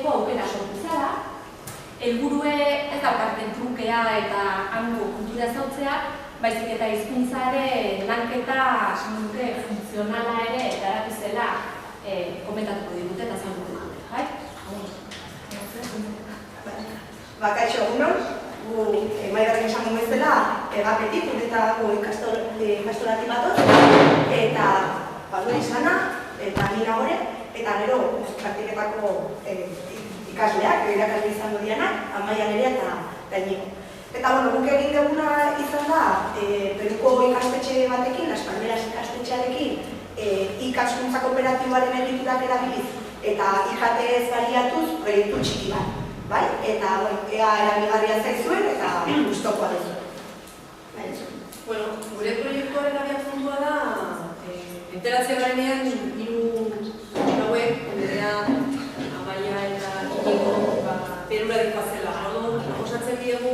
egiteko aukera sortu zara, helburue ez daukaten trukea eta hango kultura ezautzea, baizik eta hizkuntzaren lanketa funtzionala ere eta erakizela komentatuko digute eta zango digute, bai? Kaixo egunon, gu Maiderren esango bezala egapetik, eta gu ikastorati batoz, eta Balori Sana, eta Nina Gore, eta gero praktiketako ikasleak, irakasle izango dianak, Amaia Nerea eta Iñigo. Eta, guk egin duguna izan da, Peruko ikastetxe batekin, Las Palmeras ikastetxearekin, ikaskuntza kooperatiboaren egiturak erabiliz, eta IKT-ez baliatuz proiektu txiki bat. Bai? Eta, ea erabilgarria zaizuen eta gustokoa duzuen. Gure proiektuaren abiapuntua da, enteratzea garenean, hiru hauek, Nerea, Amaia eta Iñigo, Perura dikoazela. Osatzen diegu,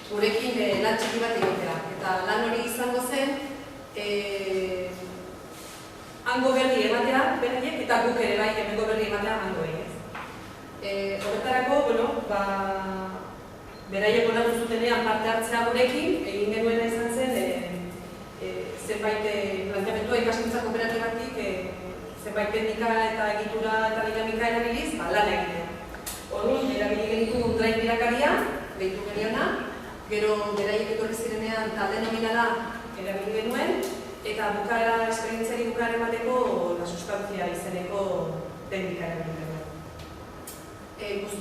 gurekin lan txiki bat egitea. Eta lan hori izango zen, hango berri ematea, berriek, eta guk ere bai, hemengo berri ematea hango egin. Horretarako, beraiek onartu zutenean parte hartzea gurekin, egin genuena izan zen, zenbait planteamentua ikaskuntza kooperatibatik, zenbait teknika eta egitura eta dinamika erabiliz, lan egitea. Orduan, erabili genitu Drive irakaria, behitu geniona, gero beraiek etorri zirenean talde nominala erabili genuen, eta esperientziari bukaera emateko la sustantzia izeneko teknika erabili genuen.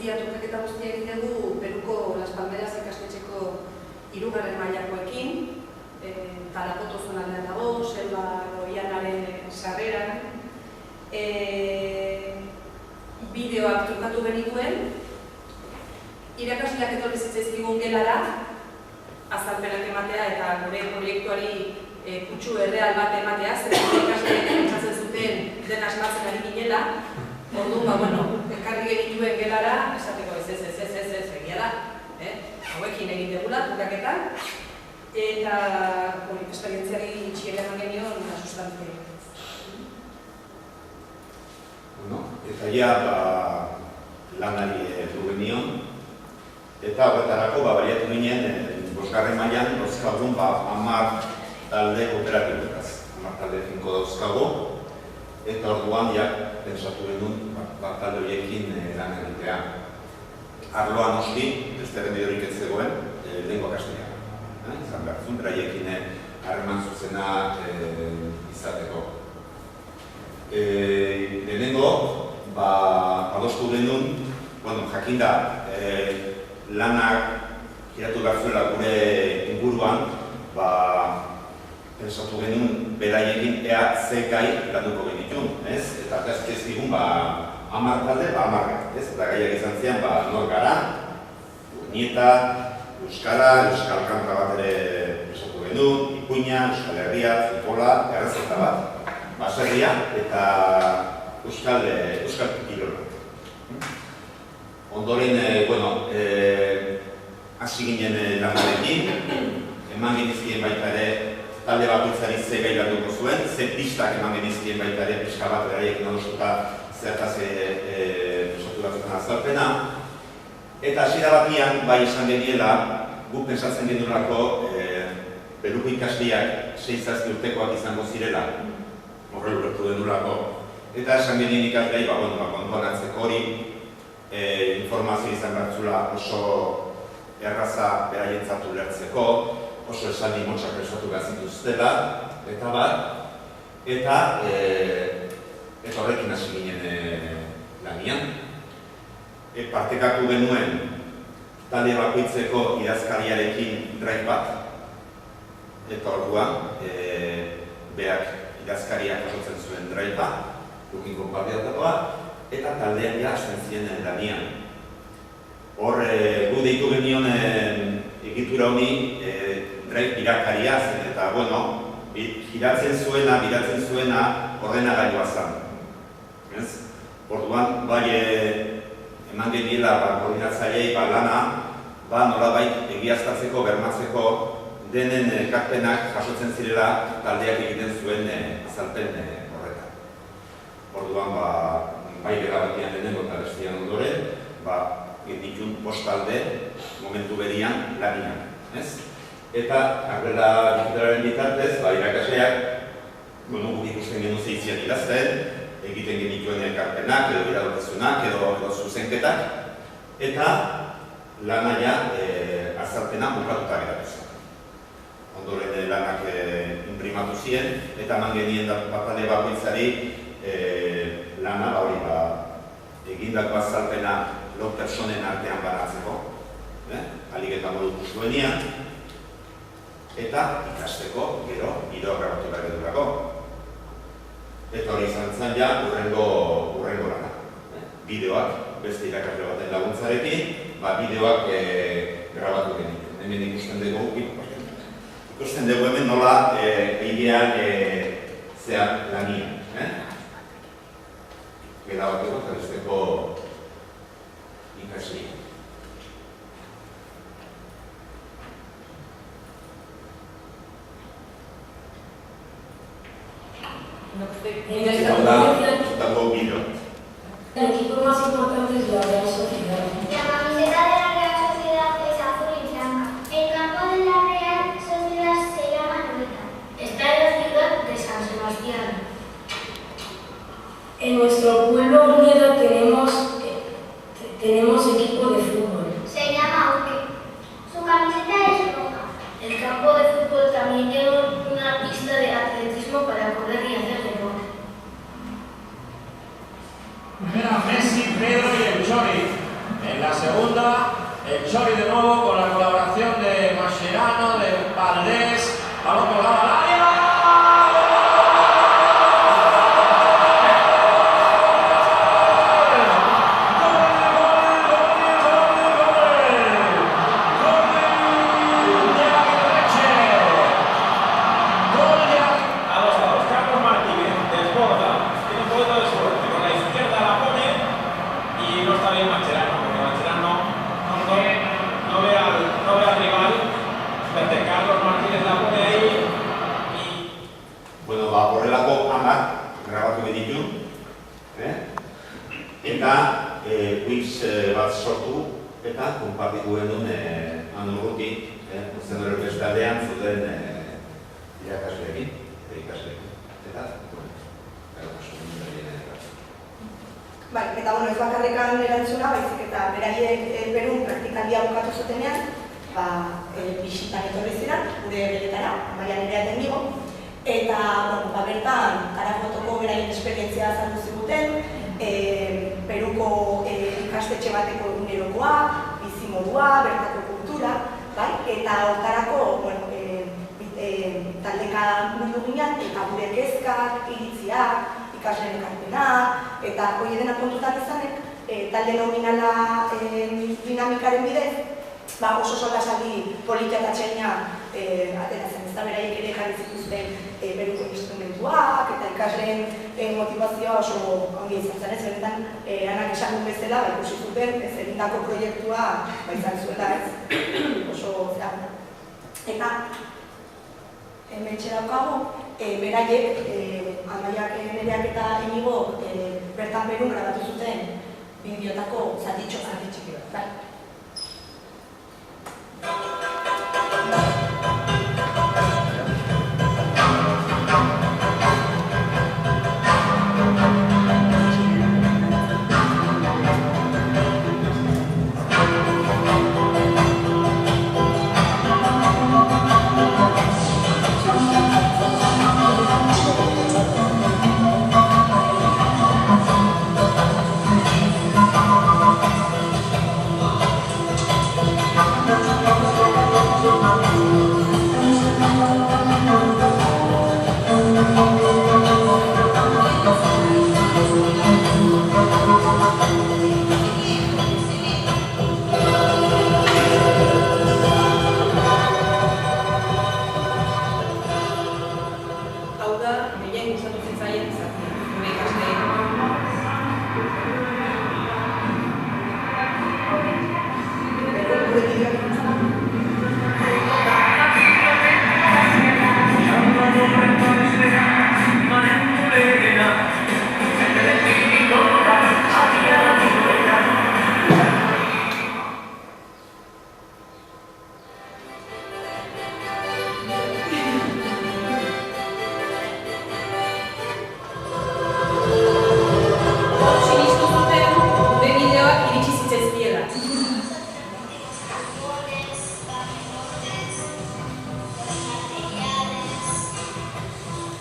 Turketa guztia egin dugu Peruko Las Palmeras ikastetxeko 3. mailakoekin, Tarapoto zonaldean dago, Selva Goianaren sarreran, bideoak trukatu genituen, irakasleak etorri zitzaizkigun gelara, azalpenak ematea eta gure proiektuari kutsu erreal bat ematea, zer ikasleak pentsatzen zuten den asmatzen ari ginela. Orduan, ekarri genituen gelara, esateko ez, egia da, hauekin egin degula, trukaketan, eta esperientziari txiera eman genion sustantzia. Eta ja lanari du genion, eta horretarako baliatu ginen 5. mailan dauzkagun 10 talde kooperatibetaz, 10 talde finko dauzkago, eta orduan pentsatu genuen talde horiekin lan egitea. Arloan noski, beste erremediorik ez zegoen, lengua kastea. Izan behar zuen, beraiekin harreman zuzena izateko. Lehenengo, adostu genuen, jakinda, lanak giratu behar zuela gure inguruan, pensatu genuen beraiekin ea ze gai landuko genitun, eta ez digun 10 talde, 10, eta gaiak izan zian nor gara, nieta, euskara, euskal kanta bat ere pensatu genuen, ipuina, euskal herria, futbola, errezeta bat, baserria eta euskal kirola. Ondoren, hasi ginen lanarekin, eman genizkien baita ere talde bakoitzari ze gai landuko zuen, ze pistak eman genizkien baita ere pixka bat beraiekin adostuta zertaz pensatu batzutan azalpena. Eta hasiera batean bai esan geniela, guk pentsatzen genurako Peruko ikasleak 6 urtekoak izango zirela, horrela ulertu genurako. Eta esan genien ikaslei, kontuan hartzeko hori, informazio izan bertzula oso erraza beraientzat ulertzeko, oso esaldi motxak prestatu behar zituztela, eta horrekin hasi ginen lanian. Partekatu genuen talde bakoitzeko idazkariarekin Drive bat, eta orduan berak idazkariak jasotzen zuen Drive bat, gukin konpartiatakoa, eta taldean hasten ziren lanian. Hor, gu deitu genion egitura honi Drive irakaria zen, eta giratzen zuena ordenagailua zen. Orduan, bai eman geniela koordinatzaileei lana, nolabait egiaztatzeko, bermatzeko denen ekarpenak jasotzen zirela taldeak egiten zuen azalpen horretan. Orduan, bai berabakian denengo eta bestian ondoren, ditun postalde momentu berian lanian, ez? Eta, arrela digitalaren bitartez, irakasleak, guk ikusten genuen zeitzian idazten, egiten genituen elkarpenak, edo iradotazunak, edo zuzenketak, eta lanaia azalpena bukatuta geratu zen. Ondoren lanak imprimatu ziren, eta eman genien batale bakoitzari lana, egindako azalpena lau personen artean banatzeko, alik eta modu duenian, eta ikasteko, gero, bideoak grabatu behar edurako. Eta hori izan zen ja, urrengo lana. Bideoak, beste irakasle baten laguntzarekin, bideoak grabatu genituen. Hemen ikusten dugu hemen nola eidean zean lanian. Gela bateko eta besteko ikasleak. El equipo más importante es la Real Sociedad. La camiseta de la Real Sociedad es azul y blanca. El campo de la Real Sociedad se llama Noeta. Está en la ciudad de San Sebastián. En nuestro pueblo Oviedo tenemos equipo de fútbol. Se llama Auque. Su camiseta es roja. El campo de fútbol también tiene una pista de atletismo para correr y hacer deporte. Primera Messi, Pedro y el Chori. En la segunda, el Chori de nuevo con la colaboración de Mascherano, de Valdés, balón colgado al área. Eta quiz bat sortu eta konpartitu genuen Urruti, zen hori bestaldean zuten irakasleekin, ikasleekin. Eta, eta ez bakarrekan erantzuna, baizik eta beraiek Perun praktikaldia bukatu zutenean, bisitan etorri ziren, gure beletara, Maria Nerea eta enigo, eta bertan Aragotoko beraien esperientzia azaldu ziguten, Peruko ikastetxe bateko egunerokoa, bizimodua, bertako kultura, eta hortarako taldeka mundu ginen, eta gure kezkak, iritziak, ikasleen ekarpenak, eta hori dena kontutan izanek, talde nominala dinamikaren bidez, oso solasaldi politia eta txaina ateratzen. Ez da beraiek ere jarri zituzten Peruko instrumentuak eta ikasleen motivazioa oso ongi izan zen. Benetan, anak esan bezala, ikusi zuten, ez egindako proiektua izan zuela ez oso zera. Eta, hemen daukagu, beraiek, Amaiak, Nereak eta Inigo bertan Perun grabatu zuten bideotako zatitxo txiki bat.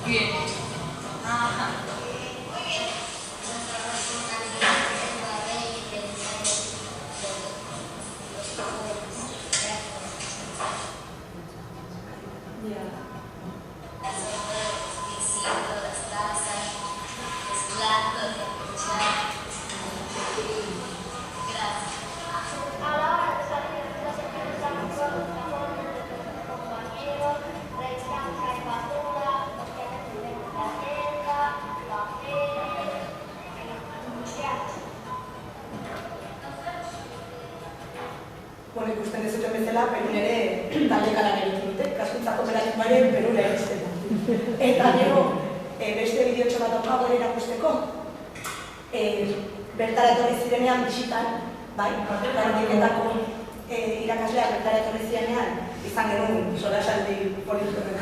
Bien. A la hora de salir de clase pensamos con nuestros compañeros, descansa y basura, porque tenemos la agenda, papel, Bueno, ikusten dezuten bezala, Perun ere taldeka lan egiten dute, kaskuntzako paradigmaren Perun egizten. Eta gero, beste bideotxo bat daukago ere erakusteko, bertara etorri zirenean bisitan, bai, Garbiketako irakasleak bertara etorri zirenean, izan genuen solasaldi politikoen.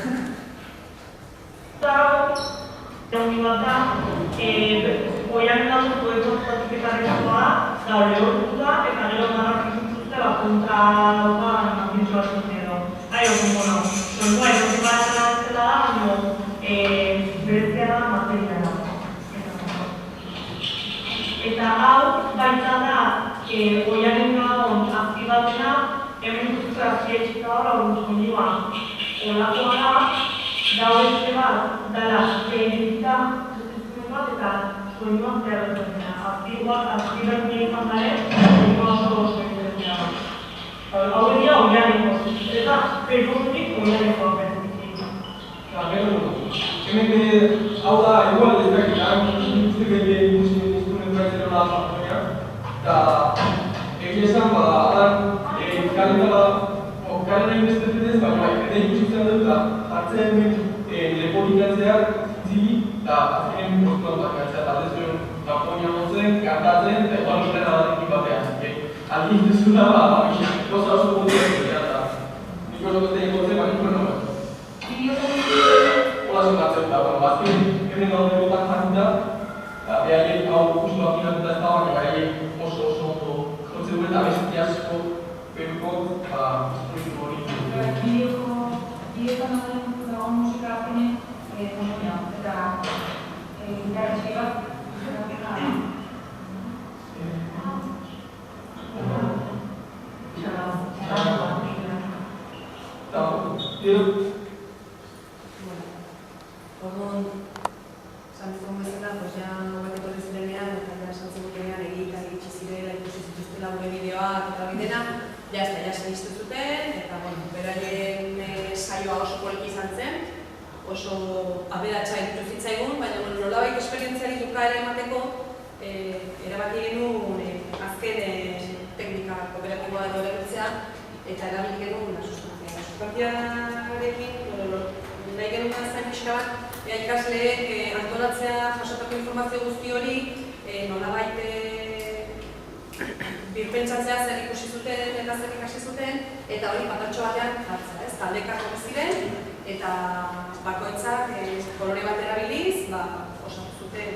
Egun bat da, oian dago proiektu zatiketarekoa, da lehortuta eta gero marrak izuzte kontra dauka ambientu batzuk edo. Bueno, soinua egote bat zela da, baina berezia da materiala. Eta hau baita da, oianen gabon aktibatena, hemen guztuta zietxita hori soinua olakoa da, Gau beste bat, dala, identita, bat eta soinua zerretzen. Azkirak nire gare, soinua oso zerretzen. Hau egia oianeko, eta Perunik oianeko apertizik. Hemen hau da, igual dezakita, uste gehien instrumentuak zerela Japonia, eta egia esan, kalentala, kalena inbestetetez, baina eta ikusitzen dut, hartzen hemen lepolikatzeak zili, eta azkenen postuan bakatzea, eta aldezuen Japonia motzen, kantatzen, eta igual usten adatik batean. Aldi intezuna, goza oso puntuak dira, eta nik oso beste ikotzen, baina ikusten hola sonatzen da, azken hemen gauden botan jarrita, eta behaiek hau justu afinatuta ez da, baina behaiek oso ondo jotzen duen, eta besti asko Peruko, espolitu hori. Bideotan dagoen musika azkenen, eta interretxe bat, Orduan, zantzun bezala, ja bateko dezirenean, eta ja zantzun gutenean egita egitsi zirela, ikusi zituztela gure bideoak eta bidena, ja segiztu zuten, eta beraien saioa oso poliki izan zen, oso aberatsa iruditu zitzaigun, baina nolabait esperientziari bukaera emateko erabaki genuen azken teknika kooperatiboa edo erabiltzea, eta erabili genuen sustantzia. Sustantzia nahi genuen zen pixka bat, ikasleek antolatzea jasotako informazio guzti hori nolabait birpentsatzea zer ikusi zuten eta zer ikasi zuten, eta hori patatxo batean jartzea, taldekako bezziren, eta bakoitzak kolore bat erabiliz, osatu zuten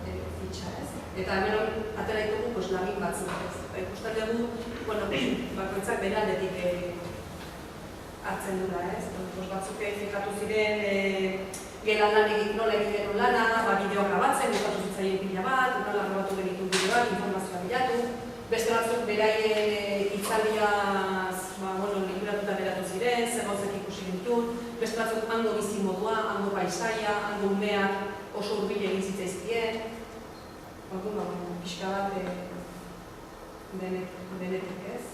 fitxa, ez? Eta hemen atera ditugu lagin batzuk, ez? Ikusten dugu, bakoitzak bere aldetik hartzen dula, ez? Batzuk fikatu ziren gelan lanik nola egiten lana, bideoa grabatzen, gustatu zitzaien pila bat, nola grabatu genitu bideoak, informazioa bilatu. Beste batzuk beraien hitzaldiaz liburatuta geratu ziren, zer gauzek ikusi genitun. Beste batzuk hango bizimodua, hango paisaia, hango umeak oso hurbil egin zitzaizkien. Pixka bat denetik, ez?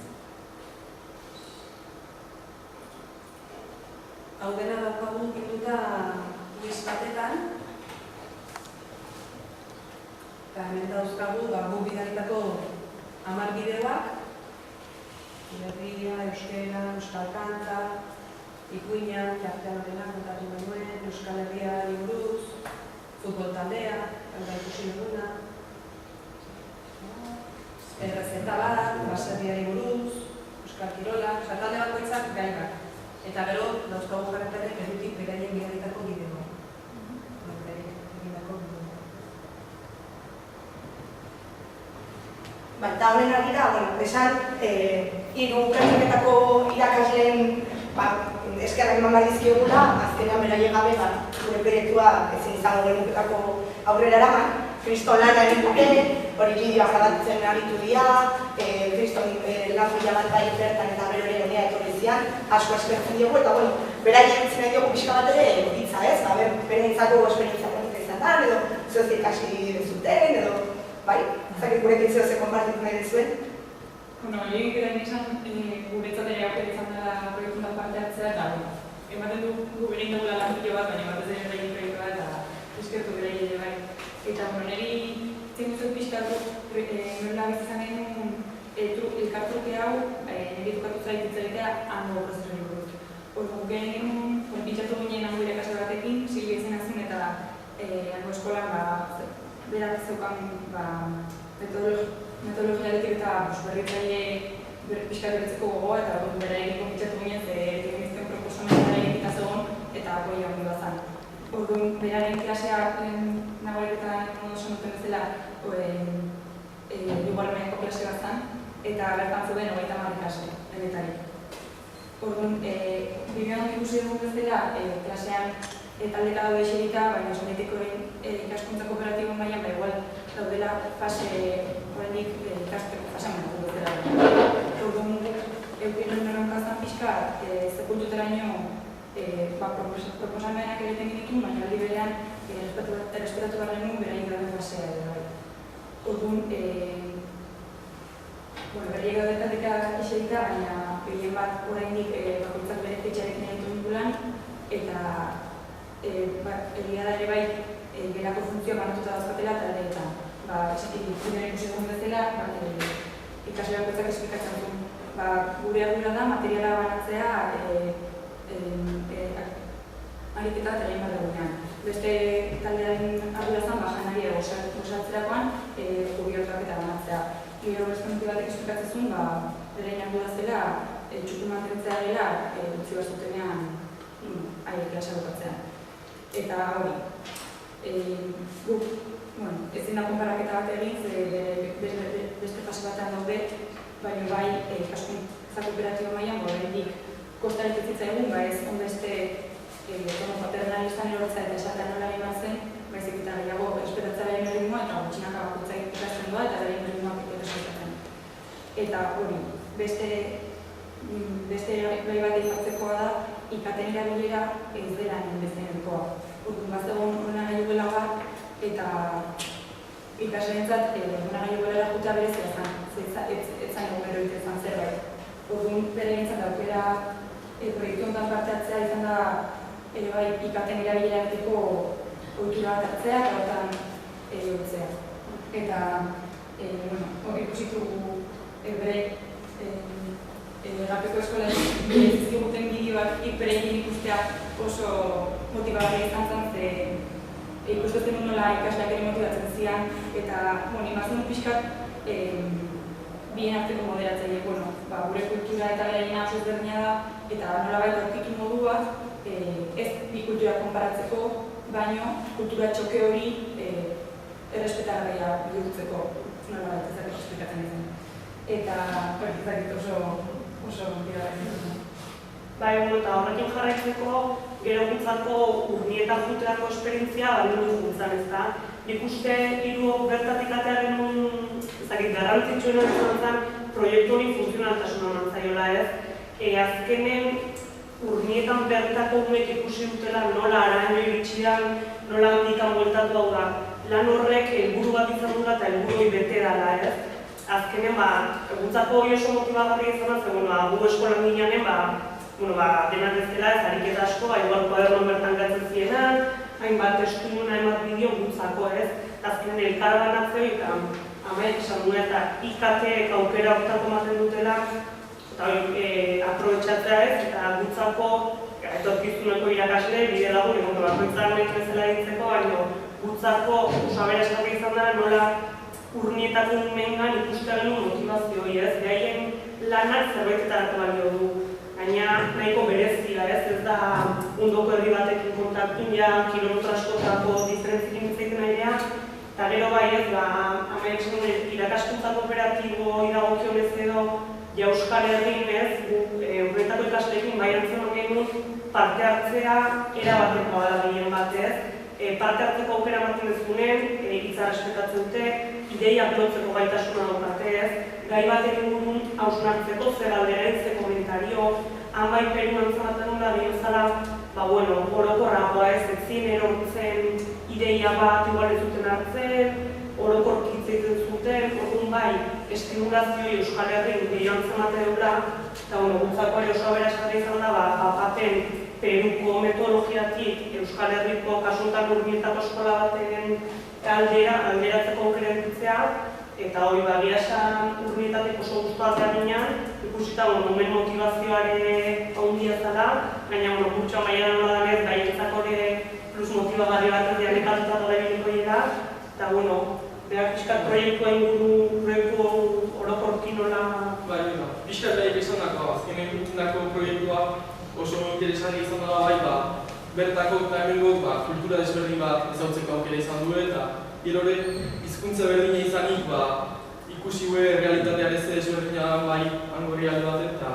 Hau dena daukagu bilduta Luis batetan, eta hemen dauzkagu gu bidalitako 10 bideoak, Herria, Euskera, Euskal Kanta, Ikuina, Jartean Arena kontatu genuen, Euskal Herriari buruz, futbol taldea, eta ikusi duguna, errezeta bat, baserriari buruz, Euskal Kirola, talde bakoitzak gai bat. Eta gero, dauzkagu jarretarek Perutik beraien bidalitako bideoa. Eta honen argira, esan, hiru ikastetako irakasleen eskerrak eman badizkiogula, azkenean beraiek gabe zuen proiektua ezin izango genukelako aurrera eraman, Kriston lana egin dute, hori bideoa grabatzen aritu dira, Kriston lan pila bat bai bertan eta gero ere honea etorri zian, asko eskertzen diogu, eta beraiek entzien nahi diogu pixka bat ere hitza, ez? Berentzako esperientzia politika izan da, edo zuezik ikasi zuten, edo bai, zakit gurekin zehose konpartitu nahi duzuen. Hori egiten izan, guretzat ere aukera izan dela proiektuan parte hartzea, eta ematen du berein dugula lan pilo bat, baina batez ere berein proiektua eta eskertu berein ere bai. Eta niri zein duzut pixkatu, nola bizizan genuen elkartruke hau, niri dukatu zait itzaitea hango prozesuari buruz. Orduan genuen, konpitxatu ginen hango irakasle batekin, Silvia izena zen eta hango eskolan berak zeukan metodologiarekin eta berritzaile pixkat beretzeko gogoa eta berarekin konpitxatu ginen teknizten proposamenetara egitaz egon eta apoio handi bat zen. Orduan, beraren klasea nagoeretan modu esan duten bezala igualmeneko klase bat zen eta bertan zeuden 30 ikasle, denetarik. Orduan, bidean ikusi dugun bezala, klasean taldeka daude eserita, baina sometikoren ikaskuntza kooperatibo mailan igual daudela fase horrenik ikasteko fasean menatu bezala. Orduan, eukin erronkazan pixka, zepultuteraino proposamenak egiten genitu, baina aldi berean errespetatu behar genuen beraien gauden fasea edo. Orduan, beraiek gaudetatik eserita, baina gehien bat oraindik bakoitzak bere fetxarekin egiten dugulan, eta egia da ere bai gelako funtzioa banatuta dauzkatela taldeetan. Gure ikusi dugun bezala, ikasle bakoitzak esplikatzen duen. Gure ardura da materiala banatzea ariketa eta egin bat egunean. Beste taldearen ardura zen, janari osatzerakoan gubiertuak eta banatzea. Gero beste batek esplikatzen zuen, berein ardura zela, txuku mantentzea dela, utzi bat zutenean klasa bukatzea. Eta hori, guk, ezin da konparaketa bat egin, beste fase batean daude, baina bai, ikaskuntza kooperatibo mailan oraindik kostarik ez zitzaigun, ez onbeste paternalistan erortza eta esatea nola egin zen, baizik eta gehiago esperatzea behin erritmoa eta gutxinaka bakoitzak ikasten doa eta behin erritmoak eta esaten. Eta hori, beste gai bat egitzekoa da, ikaten erabilera ez dela inbestenekoa. Orduan bazegoen ordenagailu gela bat eta ikasleentzat ordenagailu gelara jutea berezia zen, ez zain gomero izan zerbait. Orduan bere gintzat aukera proiektu honetan parte hartzea izan da ikaten erabilerateko ohitura bat hartzea eta hortan egotzea. Eta ikusitu bere Gapeko eskolan zizkiguten bideoak berekin ikustea oso motibagarria izan zen, ze ikusten nola ikasleak ere motibatzen zian eta imazien pixkat bien arteko moderatzaile. Gure kultura eta beraien oso ezberdina da eta nolabait aurkitu modua ez bi kultura konparatzeko, baino kultura txoke hori errespetagarria bihurtzeko nolabait ezak esplikatzen izan. Eta hori ezakit oso motibagarria. Eta horrekin jarraitzeko, gero guntzako urnietan juteako esperientzia balio dut guntzan, ez da? Nik uste hiru bertatik atea genuen, garrantzitsuena izan zen, proiektu hori funtzionaltasuna eman zaiola, ez? Azkenen urnietan bertako unek ikusi dutela nola araño iritsidan, nola handikan bueltatu hau da. Lan horrek helburu bat izan dut eta helburu hori bete dela, ez? Azkenen, guntzako hori oso motibagarria izan da, gu eskolan ginean, denak ez dela, ez ariketa asko, igual kuadernoan bertan gatzen zienan, hainbat estuduna emat bideo guntzako, ez? Azkenen elkar banatzeo eta amaik esan duela eta ikateek aukera hortako ematen dutela eta aprobetxatzea, ez? Eta guntzako etorkizuneko irakasle, bide lagun, bakoitzak nahi bezala ditzeko, baina guntzako usabera esatak izan dara nola urnietako mengan ikustea genuen motivazio hori, ez? Behaien lanak zerbaitetarako balio du. Baina nahiko berezia, ez da mundoko herri batekin kontaktun kilometro askotako diferentzikin itzaiten airea. Eta gero bai ez, irakaskuntza kooperatibo iragokionez edo Euskal Herrin ez, horretako ikasleekin bai antzen genuen parte hartzea erabatekoa da gehien batez. parte hartzeko aukera ematen dezunen, hitza respetatzen dute, ideiak lotzeko gaitasuna daukate ez, gai baten ingurun hausnartzeko, zer alderain, zer komentario, han bai Peru antzamaten da, bezala, orokorragoa ez, ezin erortzen ideia bat igual ez zuten hartzen, orokorkitze egiten zuten, orduan bai, estimulazioi Euskal Herrin gehiago antzamaten dula, eta gutzakoari oso aberasgarria izan da, baten Peruko metodologiatik Euskal Herriko kasuntan Urnietako eskola baten alderatzeko aukera eta hori bagia esan Urnietatik oso guztuatzea ginen, ikusita nomen motivazioare handia zela, baina gutxo amaia nola danez, bai entzako plus motibagarri bat erdian ekatuta dola eginiko dira, eta behar pixkat proiektua inguru orokorki nola... Pixkat behar izan dako, azkenen dako proiektua oso interesanti izan da bai, bertako eta hemengo kultura desberdin bat ezautzeko aukera izan du eta hirore hizkuntza berdina izanik ikusi realitatean ez desberdina bai hango herrialde baten eta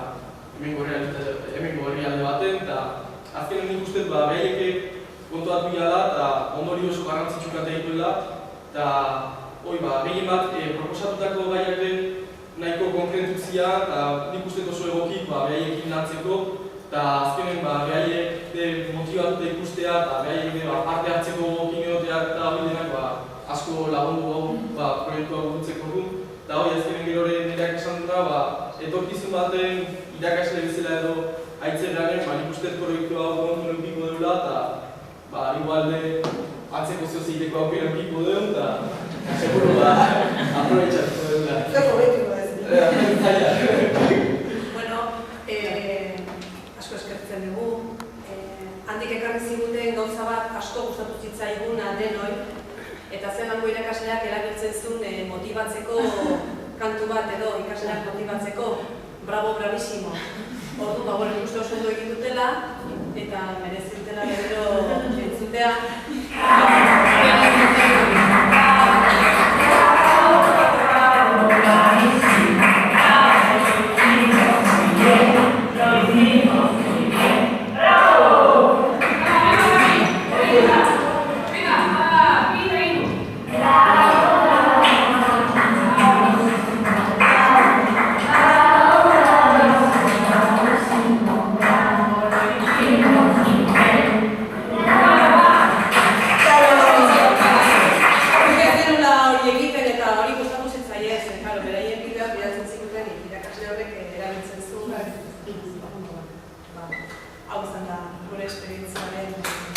hemengo herrialde baten eta azkenen nik uste behaiek kontuatu bila eta ondori oso garrantzitsukat egituela eta gehien bat proposatutako gaiak nahiko konkretuzia eta nik uste oso egokik behaiekin lantzeko eta azkenen behaiek motivatuta ikustea eta behaiek parte hartzeko opineotea eta bidenak asko lagundu proiektua burutzeko du. Eta hori azkenen gerore nireak esan duna, etorkizun baten irakasle bezala edo aitzeranen nik uste proiektua kontu neukiko deula eta igualde atzeko zehoziteko aukera neukiko deun eta seguro aprobetxatuko deula. Zer probetiko ez? Asko eskertzen dugu. Handik ekarri ziguten gauza bat asko gustatu zitzaiguna denoi, eta zelango irakasleak erabiltzen zuen motibatzeko kantu bat edo ikasleak motibatzeko bravo, bravísimo. Orduan, nik uste oso ondo egin dutela, eta merezi dutela gero entzutea. Hau izan da gure esperientziaren